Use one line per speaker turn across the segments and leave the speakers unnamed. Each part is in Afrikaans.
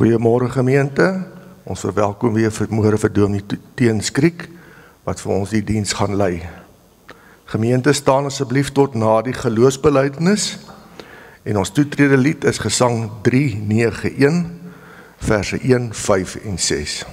Goeiemôre gemeente, ons verwelkom weer vanmôre vir Dominee Teenskriek, wat vir ons die diens gaan lei. Gemeente, staan asseblief tot na die geloofsbelijdenis, en ons toetrede lied is gesang 391, verse 1, 5 en 6.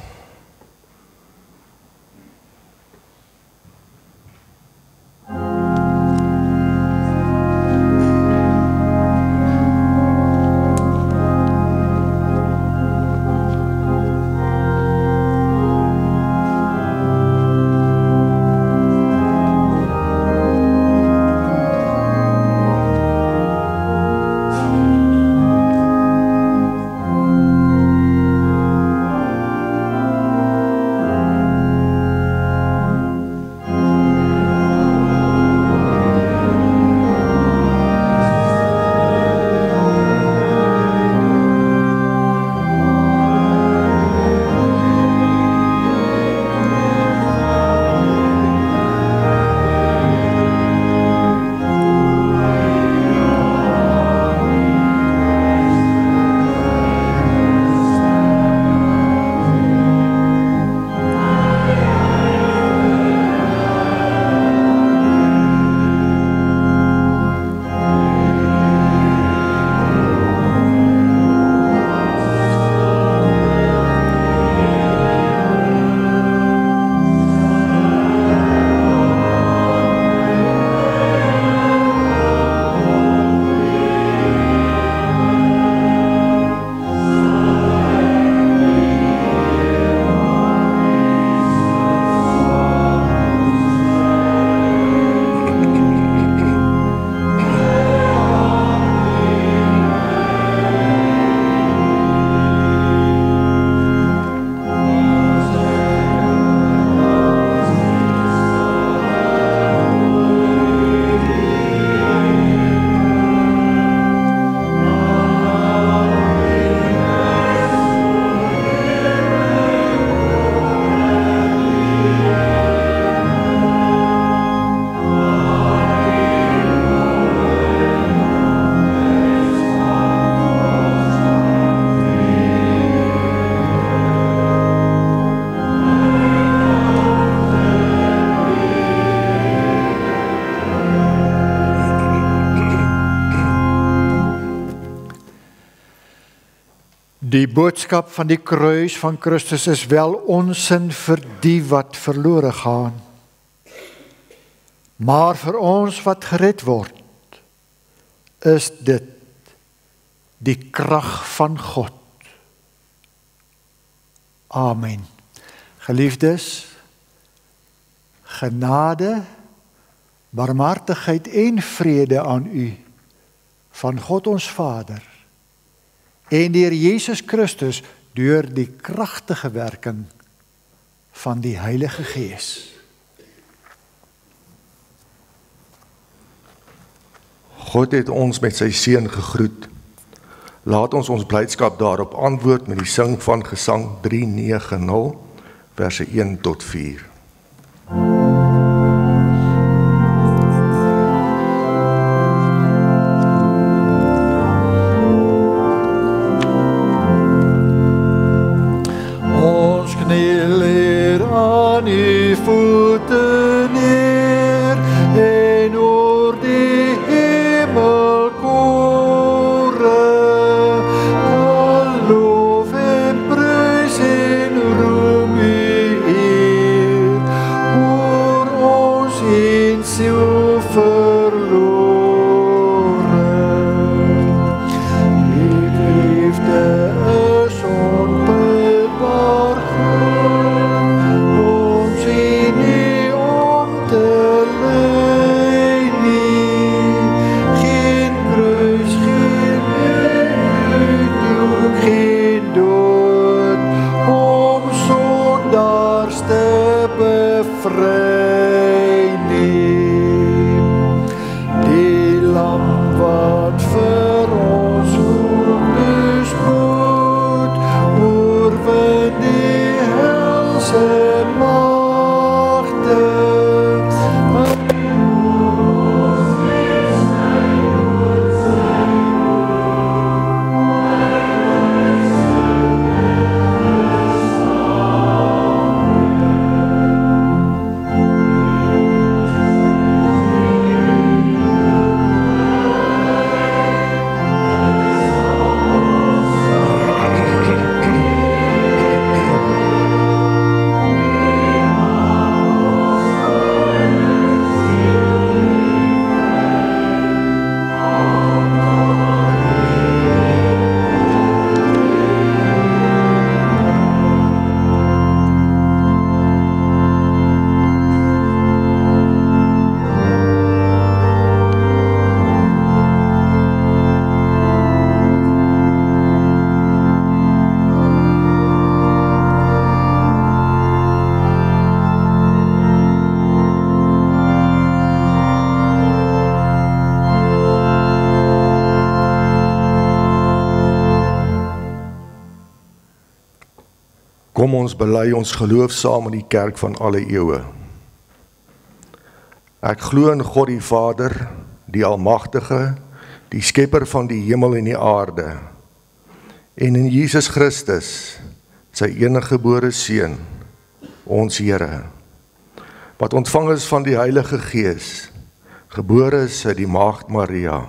Die boodskap van die kruis van Christus is wel onsin vir die wat verlore gaan. Maar vir ons wat gered word, is dit die krag van God. Amen. Geliefdes, genade, barmhartigheid en vrede aan u, van God ons Vader, en deur Jesus Christus, deur die kragtige werking van die Heilige Gees.
God het ons met sy seun gegroet. Laat ons blydskap daarop antwoord met die sing van Gesang 390, verse 1 tot 4.
Om
Kom ons bely ons geloof saam in die kerk van alle eeue. Ek glo in God die Vader, die Almagtige, die Skepper van die hemel en die aarde, en in Jesus Christus, sy eniggebore Seun, ons Here, wat ontvang is van die Heilige Gees, gebore is uit die Maagd Maria,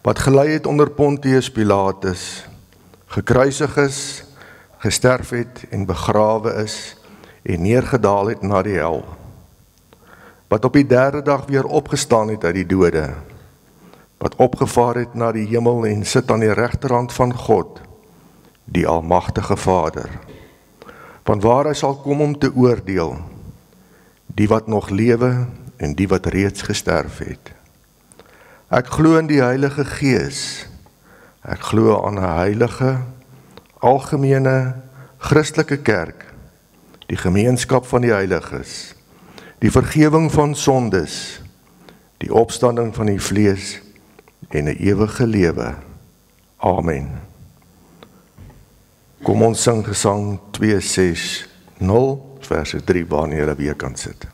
wat gelei het onder Pontius Pilatus, gekruisig is, gesterf het en begrawe is en neergedaal het na die hel, wat op die derde dag weer opgestaan het uit die dode, wat opgevaar het na die hemel en sit aan die regterhand van God, die Almagtige Vader, vanwaar hy sal kom om te oordeel, die wat nog lewe en die wat reeds gesterf het. Ek glo in die Heilige Gees, ek glo aan 'n heilige, algemene, Christelike kerk, die gemeenskap van die heiliges, die vergewing van sondes, die opstanding van die vlees en 'n ewige lewe. Amen. Kom ons sing gesang 260, verse 3, wanneer jy weer kan sit.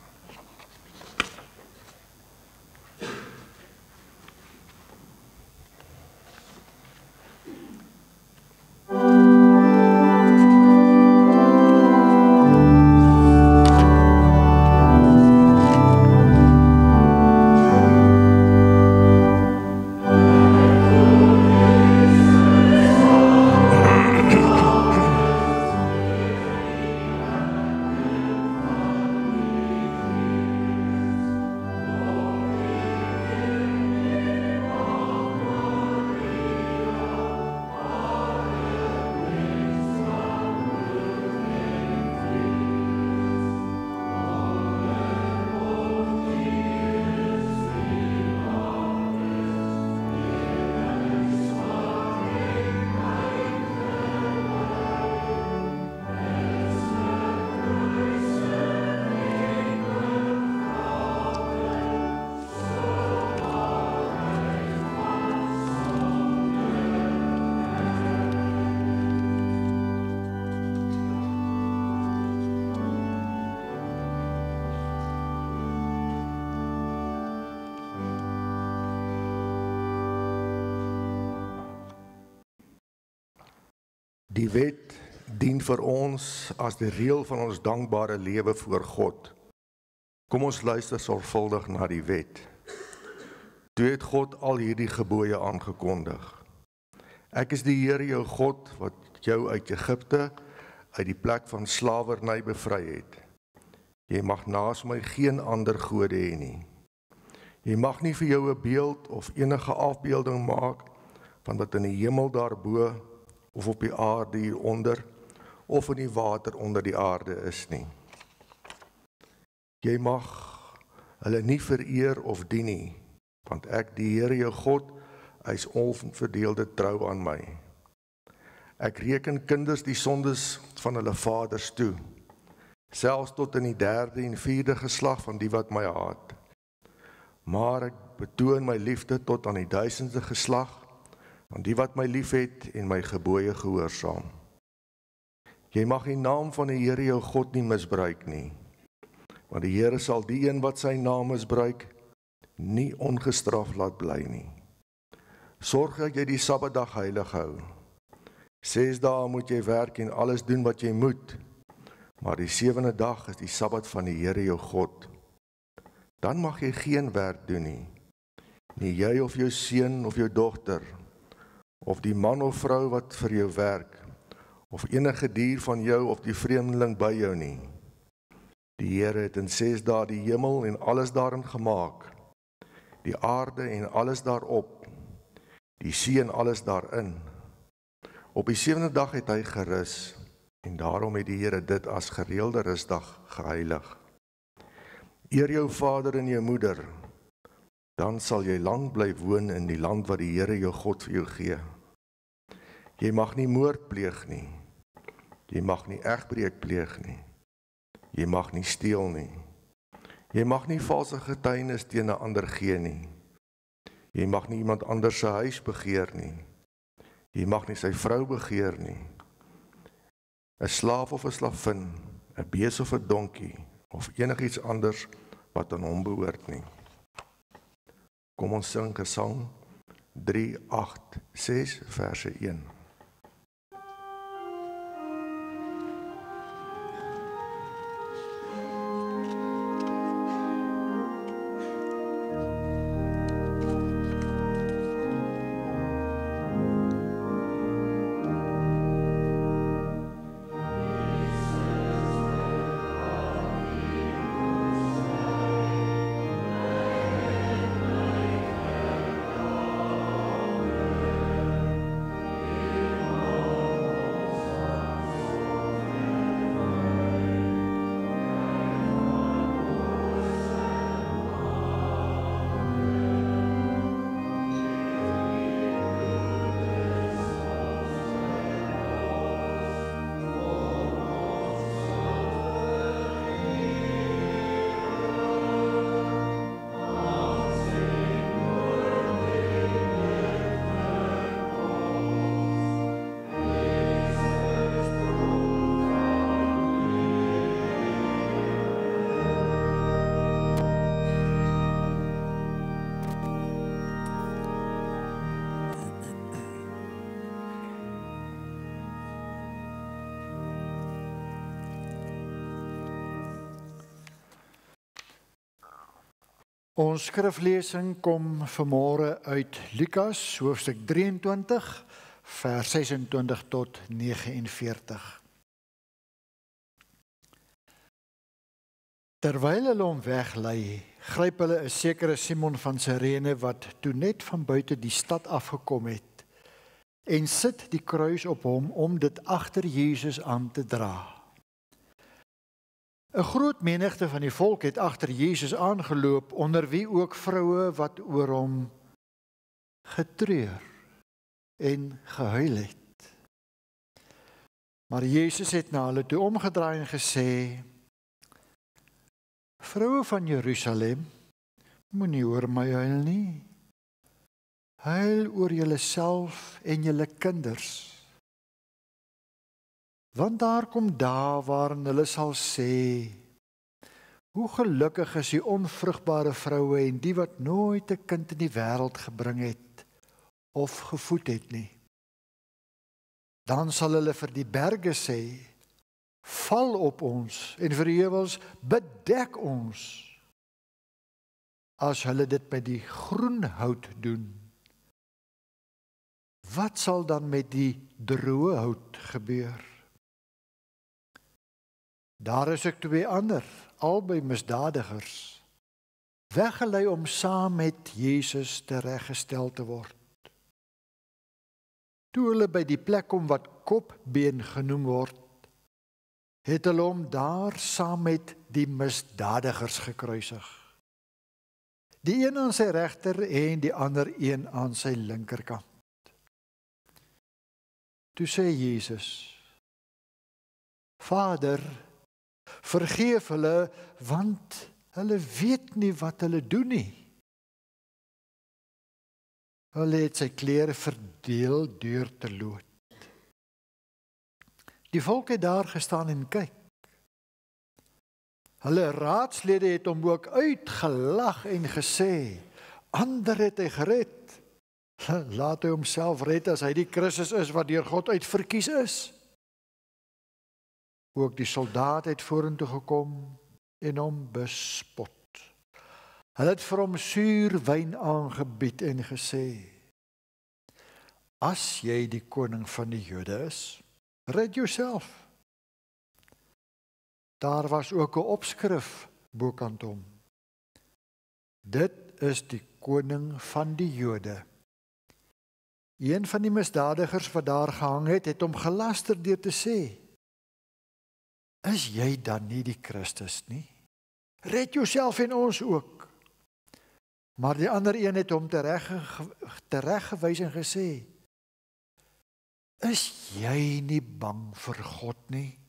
Die wet dien vir ons as die reël van ons dankbare lewe voor God. Kom ons luister sorgvuldig na die wet. Toe het God al hierdie gebooie aangekondig. Ek is die Here jou God wat jou uit Egipte, uit die plek van slawerny bevry het. Jy mag naas my geen ander gode hê nie. Jy mag nie vir jou 'n beeld of enige afbeelding maak van wat in die hemel daarbo of op die aarde hieronder, of in die water onder die aarde is nie. Jy mag hulle nie vereer of dien nie, want ek, die Here jou God, is onverdeelde trou aan my. Ek reken kinders die sondes van hulle vaders toe, selfs tot in die 3de en 4de geslag van die wat my haat. Maar ek betoon my liefde tot aan die 1000ste geslag, aan die wat my lief het en my gebooie gehoorsaam. Jy mag die naam van die Here jou God nie misbruik nie, want die Here sal die een wat sy naam misbruik, nie ongestraf laat bly nie. Sorg dat jy die Sabbatdag heilig hou. 6 dae moet jy werk en alles doen wat jy moet, maar die 7de dag is die Sabbat van die Here jou God. Dan mag jy geen werk doen nie jy of jou seun of jou dogter, of die man of vrou wat vir jou werk, of enige dier van jou of die vreemdeling by jou nie. Die Here het in 6 dae die hemel en alles daarin gemaak, die aarde en alles daarop, die see en alles daarin. Op die 7de dag het hy gerus, en daarom het die Here dit as gereelde rusdag geheilig. Eer jou vader en jou moeder, dan sal jy lang bly woon in die land wat die Here jou God vir jou gee. Jy mag nie moord pleeg nie, jy mag nie egbreek pleeg nie, jy mag nie steel nie, jy mag nie valse getuienis teen 'n ander gee nie, jy mag nie iemand anders se huis begeer nie, jy mag nie sy vrou begeer nie, 'n slaaf of 'n slavin, 'n bees of 'n donkie, of enigiets anders wat aan hom behoort nie. Kom ons sing Gesang 386 verse 1.
Ons skriflesing kom vanmôre uit Lukas hoofstuk 23 vers 26 tot 49. Terwyl hulle hom weglei, gryp hulle 'n sekere Simon van Sirene wat toe net van buite die stad afgekom het en sit die kruis op hom om dit agter Jesus aan te dra. 'n Groot menigte van die volk het agter Jesus aangeloop, onder wie ook vroue wat oor hom getreur en gehuil het. Maar Jesus het na hulle toe omgedraai en gesê: "Vroue van Jerusalem, moenie oor my huil nie. Huil oor julleself en julle kinders. Want daar kom dae waarin hulle sal sê: hoe gelukkig is die onvrugbare vroue en die wat nooit 'n kind in die wêreld gebring het of gevoed het nie. Dan sal hulle vir die berge sê: val op ons, en vir die heuwels: bedek ons. As hulle dit by die groen hout doen, wat sal dan met die droë hout gebeur? Daar is ook 2 ander, albei misdadigers, weggelei om saam met Jesus tereggestel te word. Toe hulle by die plek kom wat Kopbeen genoem word, het hulle hom daar saam met die misdadigers gekruisig. Die een aan sy regter en die ander een aan sy linkerkant. Toe sê Jesus: Vader, vergeef hulle, want hulle weet nie wat hulle doen nie. Hulle het sy klere verdeel deur te loot. Die volk het daar gestaan en kyk. Hulle raadslede het hom ook uitgelag en gesê: ander het hy gered. Laat hy homself red as hy die Christus is wat deur God uitverkies is. Ook die soldaat het vorentoe gekom en hom bespot. Hulle het vir hom suurwyn aangebied en gesê: as jy die koning van die Jode is, red jouself. Daar was ook 'n opskrif bokant hom: dit is die koning van die Jode. Een van die misdadigers wat daar gehang het hom gelaster deur te sê: is jy dan nie die Christus nie? Red jouself en ons ook. Maar die ander een het hom tereggewys en gesê: is jy nie bang vir God nie?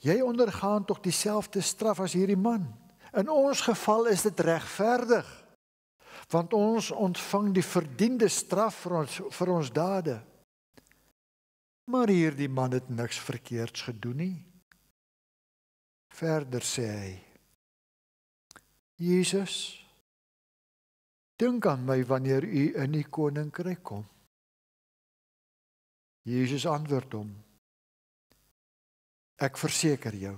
Jy ondergaan tog dieselfde straf as hierdie man. In ons geval is dit regverdig, want ons ontvang die verdiende straf vir ons dade. Maar hierdie man het niks verkeerds gedoen nie. Verder sê hy, Jesus, dink aan my wanneer u in die koninkryk kom. Jesus antwoord hom, ek verseker jou,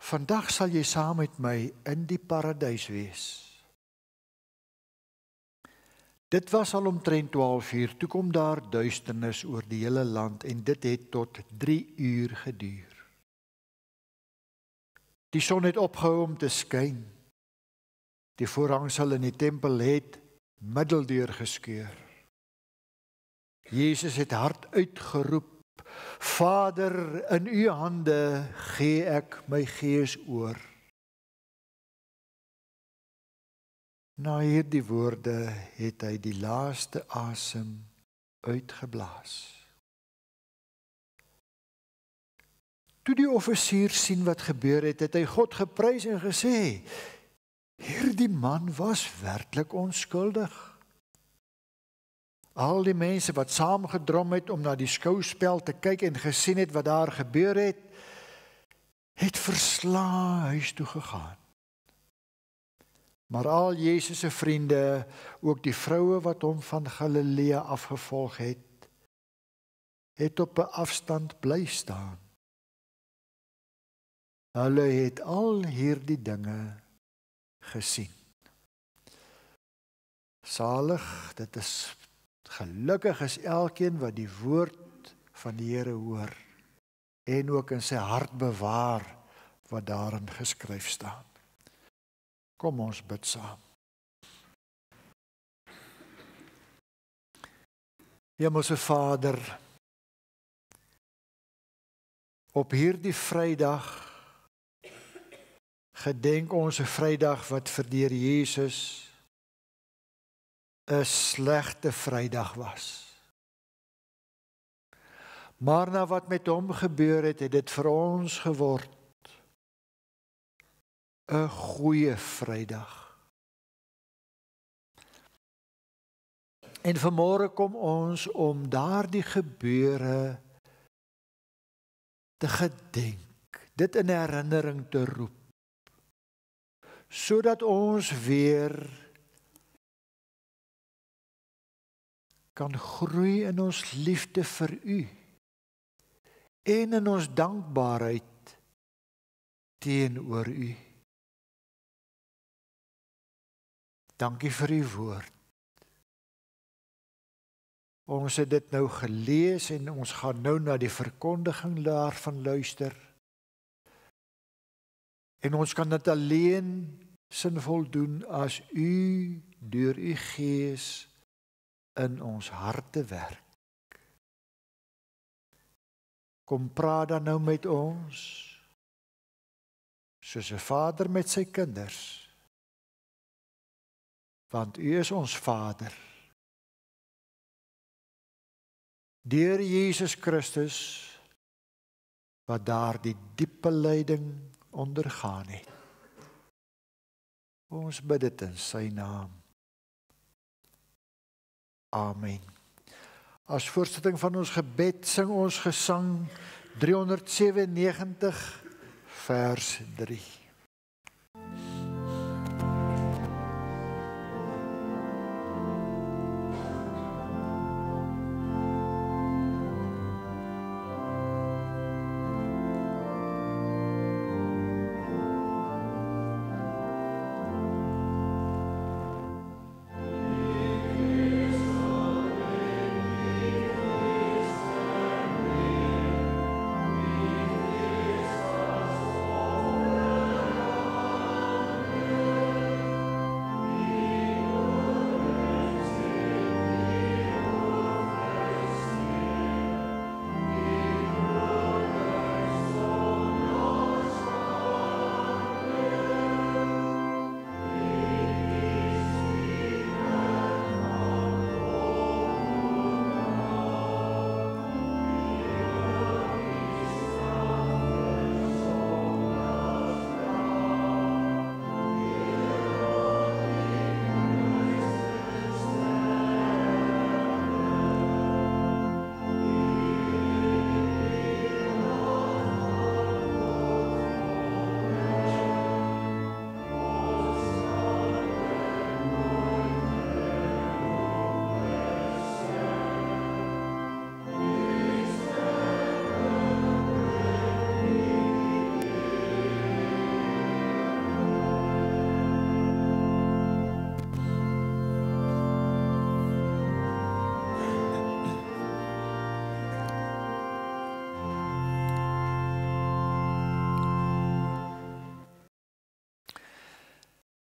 vandag sal jy saam met my in die paradys wees. Dit was al omtrent 12 uur, toe kom daar duisternis oor die hele land en dit het tot 3 uur geduur. Die son het opgehou om te skyn. Die voorhangsel in die tempel het middeldeur geskeur. Jesus het hard uitgeroep, Vader, in u hande gee ek my gees oor. Na hierdie woorde het hy die laaste asem uitgeblaas. Toe die offisier sien wat gebeur het, het hy God geprys en gesê, hierdie man was werklik onskuldig. Al die mense wat saamgedrom het om na die skouspel te kyk en gesien het wat daar gebeur het, het verslae huis toe gegaan. Maar al Jesus se vriende, ook die vroue wat hom van Galilea afgevolg het, het op 'n afstand bly staan. Hulle het al hierdie dinge gesien. Salig, dit is gelukkig is elkeen wat die woord van die Here hoor en ook in sy hart bewaar wat daarin geskryf staan. Kom ons bid saam. Hemelse Vader, op hierdie Vrydag gedenk ons 'n Vrydag wat vir die Here Jesus 'n slegte Vrydag was. Maar na wat met hom gebeur het, het dit vir ons geword 'n goeie Vrydag. En vanmôre kom ons om daardie gebeure te gedenk, dit in herinnering te roep, sodat ons weer kan groei in ons liefde vir U en in ons dankbaarheid teenoor U. Dankie vir U woord. Ons het dit nou gelees en ons gaan nou na die verkondiging daarvan luister. En ons kan dit alleen sinvol doen as U deur U Gees in ons harte werk. Kom praat dan nou met ons, soos 'n vader met sy kinders. Want U is ons Vader. Deur Jesus Christus, wat daar die diepe lyding ondergaan het. Ons bid dit in sy naam. Amen. As voortsetting van ons gebed sing ons gesang 397 vers 3.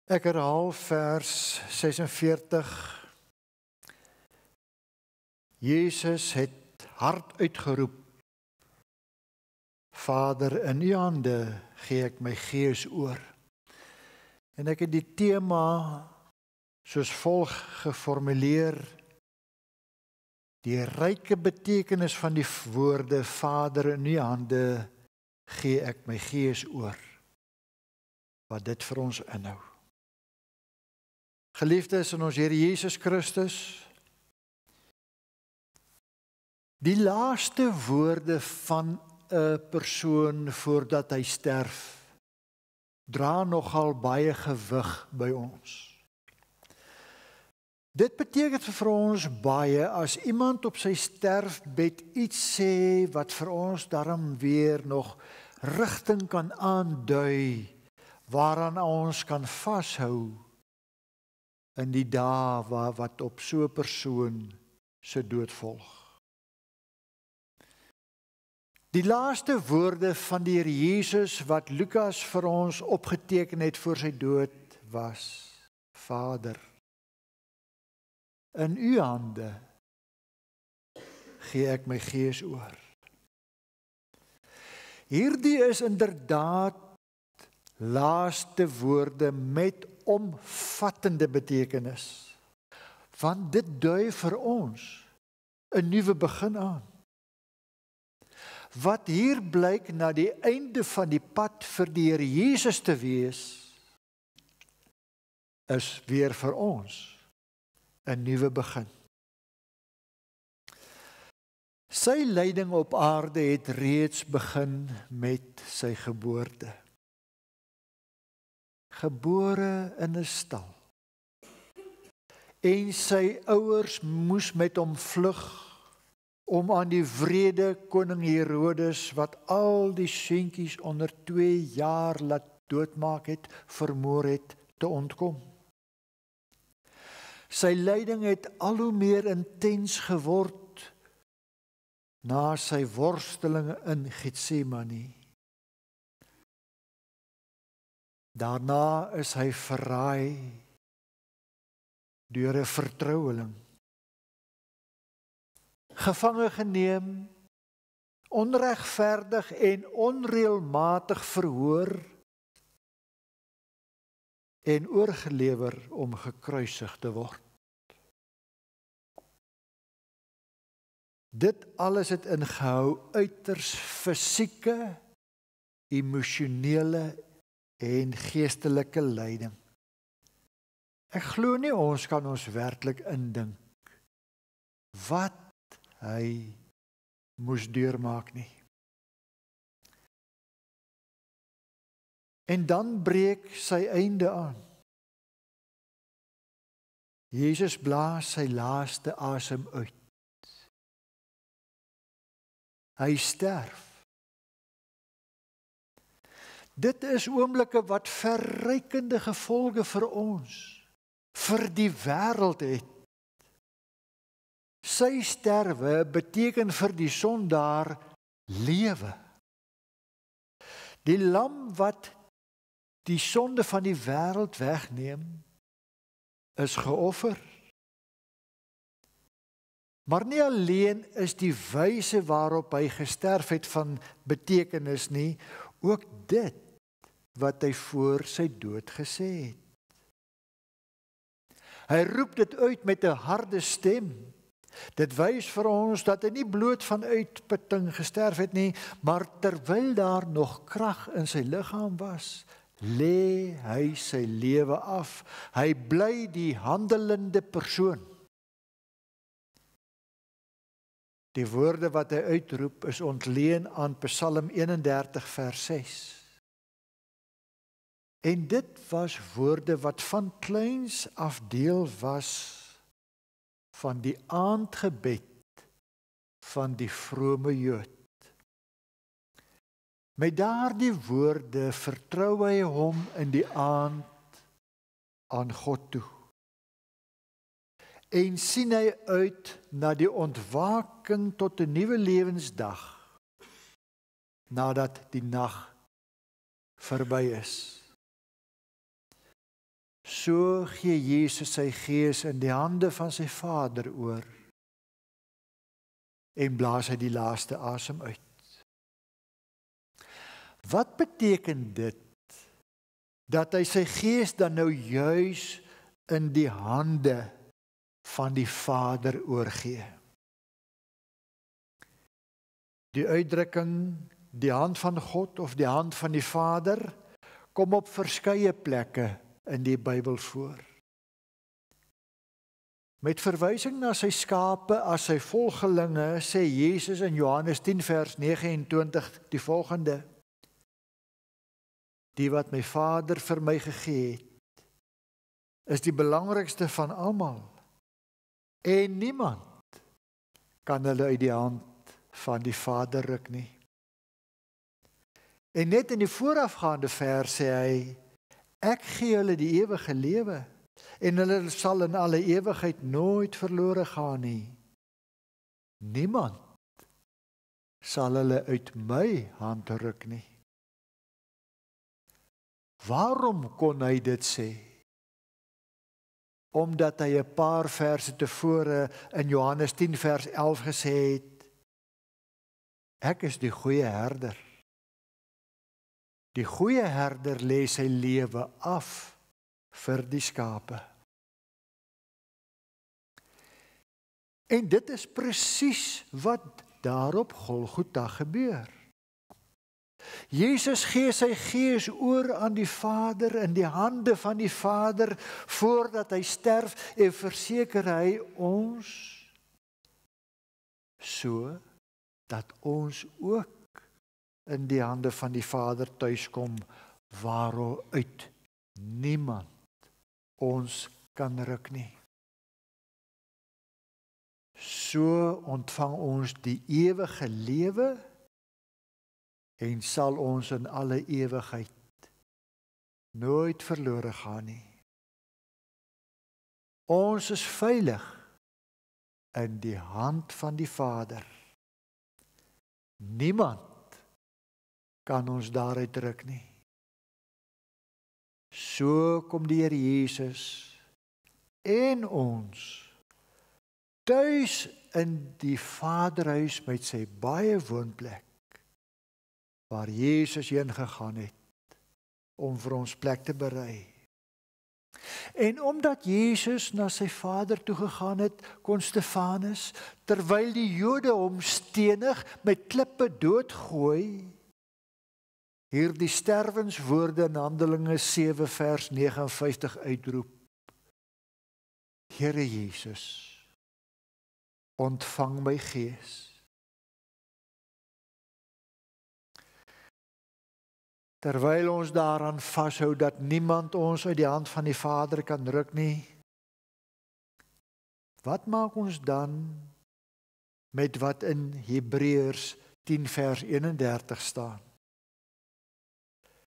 Ek herhaal vers 46. Jesus het hard uitgeroep: Vader, in U hande gee ek my gees oor. En ek het die tema soos volg geformuleer: die ryke betekenis van die woorde Vader, in U hande gee ek my gees oor. Wat dit vir ons inhou. Geliefdes in ons Here Jesus Christus, die laaste woorde van 'n persoon voordat hy sterf, dra nogal baie gewig by ons. Dit beteken vir ons baie as iemand op sy sterfbed iets sê wat vir ons daarom weer nog rigting kan aandui, waaraan ons kan vashou in die dae wat op so 'n persoon se dood volg. Die laaste woorde van die Here Jesus wat Lukas vir ons opgeteken het voor sy dood was: Vader, in U hande gee ek my gees oor. Hierdie is inderdaad laaste woorde met omvattende betekenis, want dit dui vir ons 'n nuwe begin aan. Wat hier blyk na die einde van die pad vir die Here Jesus te wees, is weer vir ons 'n nuwe begin. Sy lyding op aarde het reeds begin met sy geboorte. Gebore in 'n stal. En sy ouers moes met hom vlug om aan die wrede koning Herodes, wat al die seentjies onder 2 jaar laat doodmaak het, vermoor het, te ontkom. Sy lyding het al hoe meer intens geword na sy worstelinge in Getsemane. Daarna is hy verraai deur 'n vertroueling, gevange geneem, onregverdig en onreëlmatig verhoor en oorgelewer om gekruisig te word. Dit alles het ingehou uiters fisieke, emosionele en geestelike lyding. Ek glo nie ons kan ons werklik indink wat hy moes deurmaak nie. En dan breek sy einde aan. Jesus blaas sy laaste asem uit. Hy sterf. Dit is oomblikke wat verrykende gevolge vir ons, vir die wêreld het. Sy sterwe beteken vir die sondaar lewe. Die lam wat die sonde van die wêreld wegneem, is geoffer. Maar nie alleen is die wyse waarop hy gesterf het van betekenis nie, ook dit wat hy voor sy dood gesê het. Hy roep dit uit met 'n harde stem. Dit wys vir ons dat hy nie bloot van uitputting gesterf het nie, maar terwyl daar nog krag in sy liggaam was, lê hy sy lewe af. Hy bly die handelende persoon. Die woorde wat hy uitroep is ontleen aan Psalm 31 vers 6. En dit was woorde wat van kleins af deel was van die aandgebed van die vrome Jood. Met daardie woorde vertrou hy hom in die aand aan God toe. En sien hy uit na die ontwaking tot 'n nuwe lewensdag, nadat die nag verby is. so gee Jesus sy gees in die hande van sy Vader oor en blaas hy die laaste asem uit. Wat beteken dit dat hy sy gees dan nou juis in die hande van die Vader oorgee? Die uitdrukking die hand van God of die hand van die Vader kom op verskeie plekke in die Bybel voor. Met verwysing na sy skape as sy volgelinge sê Jesus in Johannes 10 vers 29 die volgende: Die wat my Vader vir my gegee het, is die belangrikste van almal, en niemand kan hulle uit die hand van die Vader ruk nie. En net in die voorafgaande vers sê hy: Ek gee hulle die ewige lewe, en hulle sal in alle ewigheid nooit verlore gaan nie. Niemand sal hulle uit my hand ruk nie. Waarom kon hy dit sê? Omdat hy 'n paar verse tevore in Johannes 10 vers 11 gesê het: Ek is die goeie herder. Die goeie herder lê sy lewe af vir die skape. En dit is presies wat daar op Golgotha gebeur. Jesus gee sy gees oor aan die Vader, in die hande van die Vader, voordat hy sterf, en verseker hy ons, so dat ons ook in die hande van die Vader tuiskom, waaruit niemand ons kan ruk nie. So ontvang ons die ewige lewe en sal ons in alle ewigheid nooit verlore gaan nie. Ons is veilig in die hand van die Vader. Niemand kan ons daaruit ruk nie. So kom die Here Jesus en ons tuis in die Vaderhuis met sy baie woonplek, waar Jesus heen gegaan het om vir ons plek te berei. En omdat Jesus na sy Vader toe gegaan het, kon Stefanus, terwyl die Jode hom stenig met klippe doodgooi, hierdie sterwenswoorde in Handelinge 7 vers 59 uitroep: Here Jesus, ontvang my gees. Terwyl ons daaraan vashou dat niemand ons uit die hand van die Vader kan ruk nie, wat maak ons dan met wat in Hebreërs 10 vers 31 staan?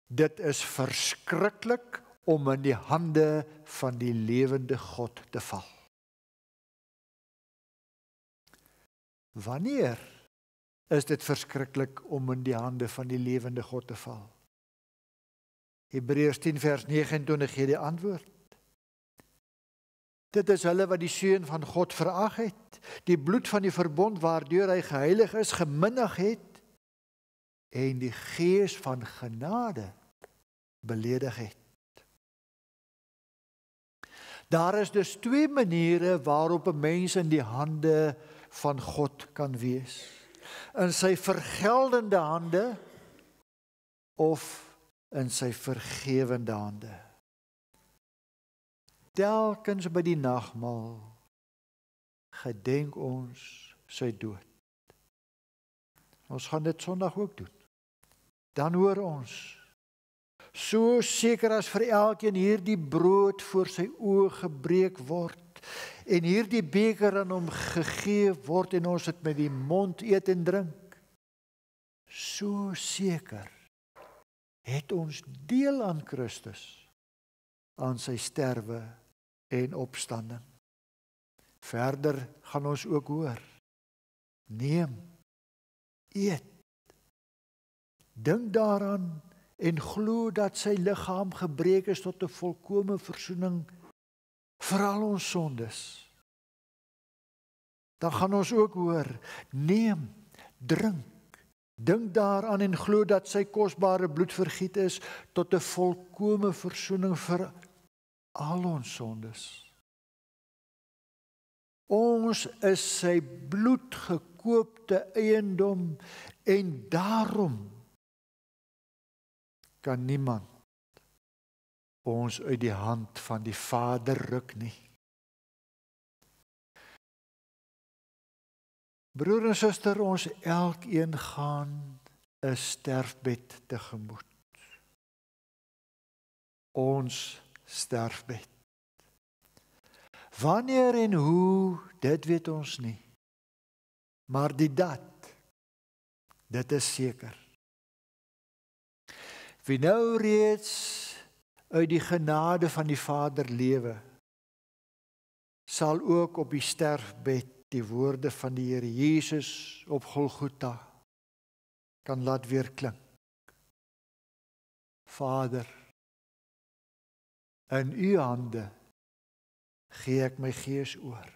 Dit is verskriklik om in die hande van die lewende God te val. Wanneer is dit verskriklik om in die hande van die lewende God te val? Hebreërs 10 vers 29 gee die antwoord. Dit is hulle wat die Seun van God verag het, die bloed van die verbond waardeur hy geheilig is, geminnig het, en die gees van genade beledig het. Daar is dus twee maniere waarop 'n mens in die hande van God kan wees. In sy vergeldende hande of in sy vergewende hande. Telkens by die nagmaal gedenk ons sy dood. Ons gaan dit Sondag ook doen. Dan hoor ons, so seker as vir elkeen hierdie brood voor sy oë gebreek word en hierdie beker aan hom gegee word en ons dit met die mond eet en drink, so seker het ons deel aan Christus, aan sy sterwe en opstanding. Verder gaan ons ook hoor, neem, eet, dink daaraan en glo dat sy liggaam gebreek is tot 'n volkome versoening vir al ons sondes, dan gaan ons ook hoor, neem, drink, dink daaraan en glo dat sy kosbare bloed vergiet is tot 'n volkome versoening vir al ons sondes. Ons is sy bloedgekoopte eiendom en daarom kan niemand ons uit die hand van die Vader ruk nie. Broer en suster, ons elkeen gaan 'n sterfbed tegemoet. Ons sterfbed. Wanneer en hoe, dit weet ons nie. Maar dit is seker. Wie nou reeds uit die genade van die Vader lewe, sal ook op die sterfbed die woorde van die Here Jesus op Golgotha kan laat weer klink. Vader, in u hande gee ek my gees oor.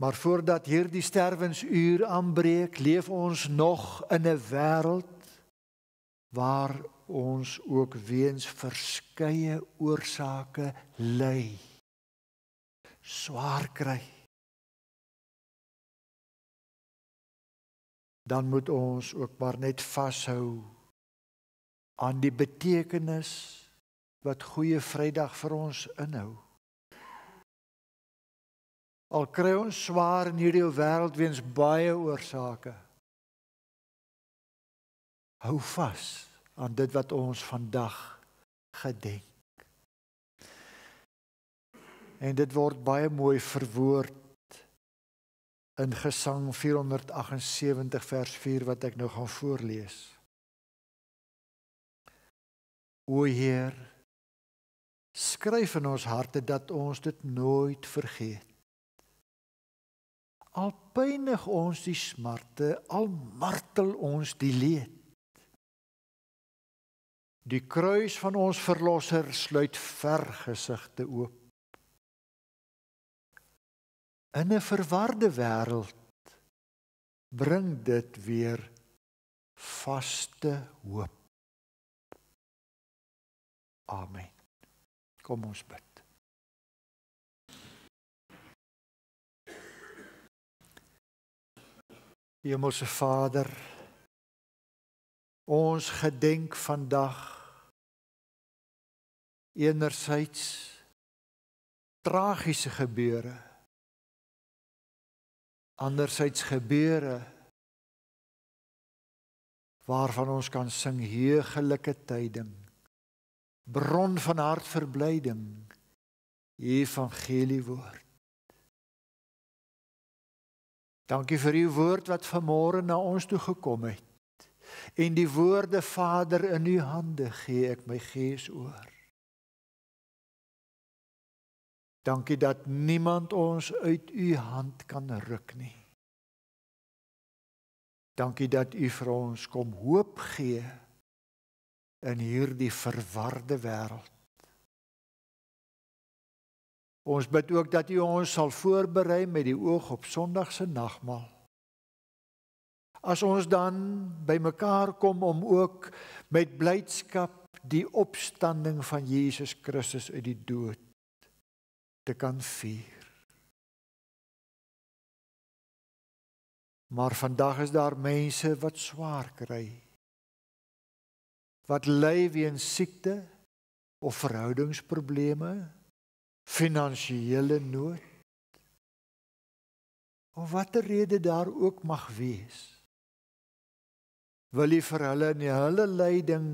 Maar voordat hierdie sterwensuur aanbreek, leef ons nog in 'n wêreld waar ons ook weens verskeie oorsake ly, swaar kry. Dan moet ons ook maar net vashou aan die betekenis wat Goeie Vrydag vir ons inhou. Al kry ons swaar in hierdie wêreld weens baie oorsake, hou vas aan dit wat ons vandag gedenk. En dit word baie mooi verwoord in Gesang 478 vers 4 wat ek nou gaan voorlees. O Heer, skryf in ons harte dat ons dit nooit vergeet. Al pynig ons die smarte, al martel ons die leed. Die kruis van ons verlosser sluit vergesigte oop. In 'n verwarde wêreld bring dit weer vaste hoop. Amen. Kom ons bid. Hemelse Vader, ons gedenk vandag enerzijds tragiese gebeure, anderzijds gebeure waarvan ons kan sing heerlike tyding, bron van hartverblyding, evangeliewoord. Dankie vir uw woord wat vanmôre na ons toe gekom het. En die woorde, Vader, in uw hande gee ek my gees oor. Dankie dat niemand ons uit uw hand kan ruk nie. Dankie dat u vir ons kom hoop gee in hierdie verwarde wêreld. Ons bid ook dat u ons sal voorberei met die oog op Sondag se nagmaal. As ons dan by mekaar kom om ook met blydskap die opstanding van Jesus Christus uit die dood te kan vier. Maar vandag is daar mense wat swaar kry, wat ly weens siekte of verhoudingsprobleme, finansiële nood, of watter rede daar ook mag wees. Wil u vir hulle in hulle lyding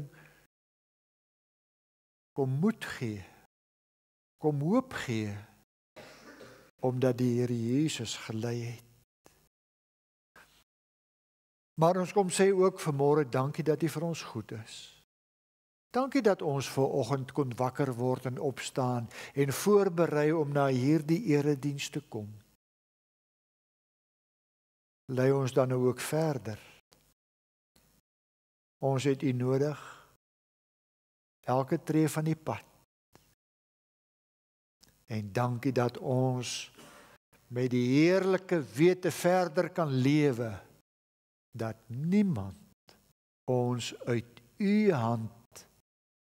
kom moed gee, kom hoop gee, omdat die Here Jesus gelei het. Maar ons kom sê ook vanmôre dankie dat u vir ons goed is. Dankie dat ons vanoggend kon wakker word en opstaan en voorberei om na hierdie erediens te kom. Lei ons dan nou ook verder Ons het U nodig, elke tree van die pad. En dankie dat ons met die heerlike wete verder kan lewe, dat niemand ons uit U hand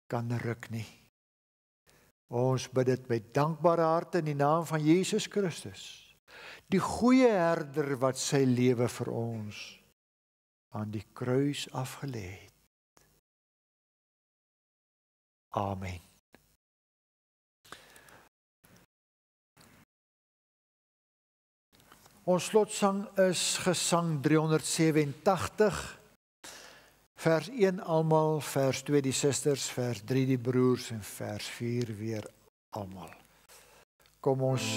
kan ruk nie. Ons bid dit met dankbare harte in die naam van Jesus Christus, die goeie herder wat sy lewe vir ons aan die kruis afgelê het. Amen. Ons slotsang is gesang 387, vers 1 almal, vers 2 die susters, vers 3 die broers en vers 4 weer almal. Kom ons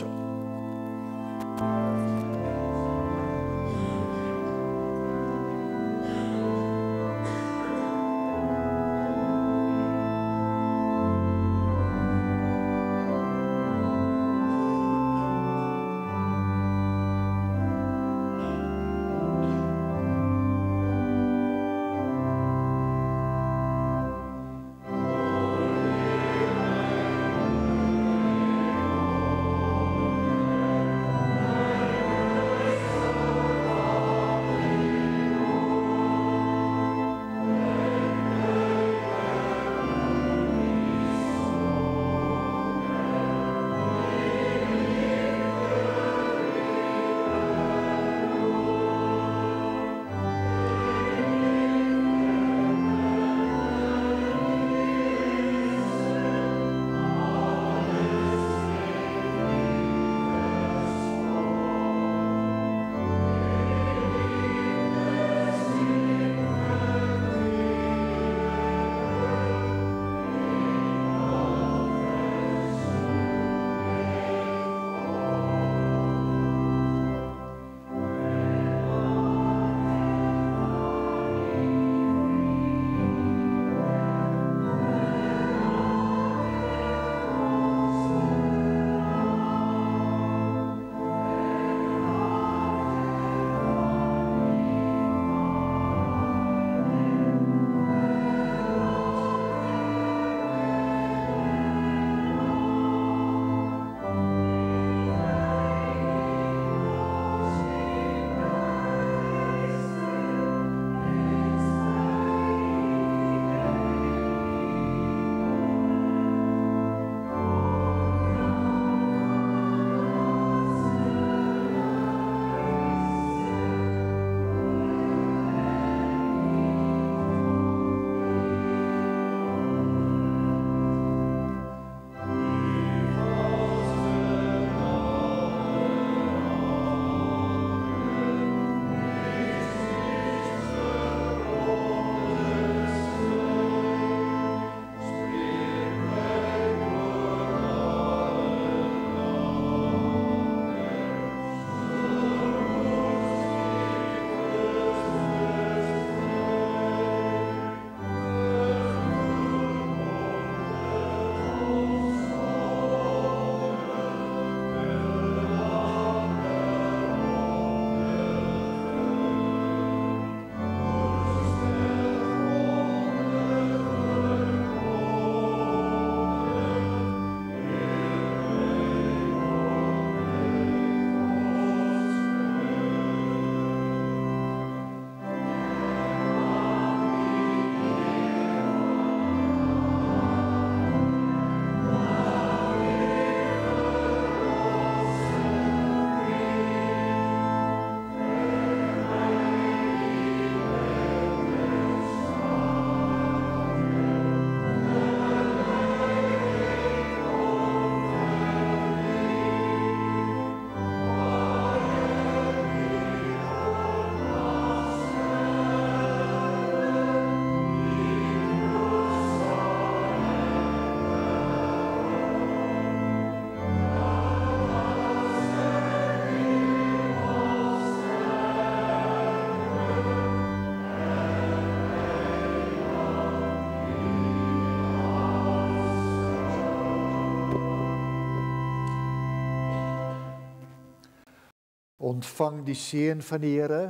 ontvang die seën van die Here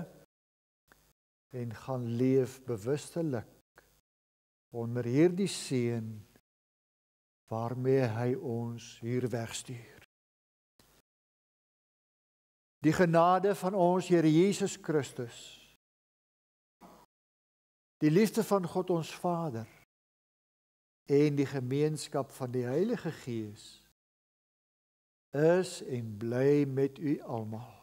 en gaan leef bewustelik onder hierdie seën waarmee hy ons hier wegstuur. Die genade van ons Here Jesus Christus, die liefde van God ons Vader en die gemeenskap van die Heilige Gees is en bly met u almal.